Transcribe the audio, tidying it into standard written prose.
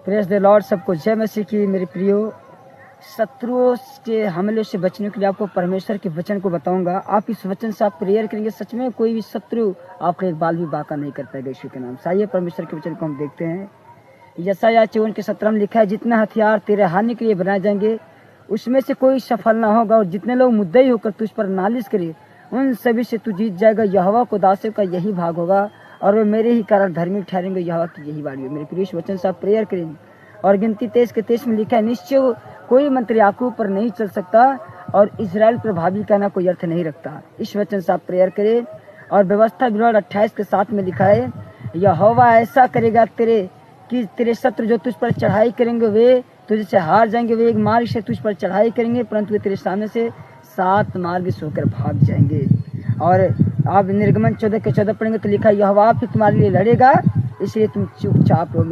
Praise the Lord. सबको जय मसीह की। मेरे प्रियो, शत्रुओं के हमले से बचने के लिए आपको परमेश्वर के वचन को बताऊंगा। आप इस वचन से आप प्रेयर करेंगे, सच में कोई भी शत्रु आपका एक बाल भी बाका नहीं कर पाएगा यीशु के नाम से। आइए परमेश्वर के वचन को हम देखते हैं। यशायाह 54 के 17 में लिखा है, जितने हथियार तेरे हानि के लिए बनाए जाएंगे उसमें से कोई सफल ना होगा, और जितने लोग मुद्दई होकर तुझ पर नालिश करे उन सभी से तू जीत जाएगा। यहोवा को दासों का यही भाग होगा और वे मेरे ही कारण धर्मी ठहरेंगे। यहोवा की यही वाणी है। मेरे प्रिय, इस वचन से आप प्रेयर करेंगे। और गिनती 23 के 23 में लिखा है, निश्चय कोई मंत्र याकूब पर नहीं चल सकता और इजराइल पर भावी कहना कोई अर्थ नहीं रखता। इस वचन से आप प्रेयर करें। और व्यवस्था विवरण 28 के 7 में लिखा है, यहोवा ऐसा करेगा कि तेरे शत्रु जो तुझ पर चढ़ाई करेंगे वे तुझे से हार जाएंगे। वे एक मार्ग से तुझ पर चढ़ाई करेंगे परंतु वे तेरे सामने से 7 मार्ग से होकर भाग जाएंगे। और आप निर्गमन 14 के 14 पढ़ेंगे तो लिखा है, यहोवा फिर तुम्हारे लिए लड़ेगा, इसलिए तुम चुपचाप रहो।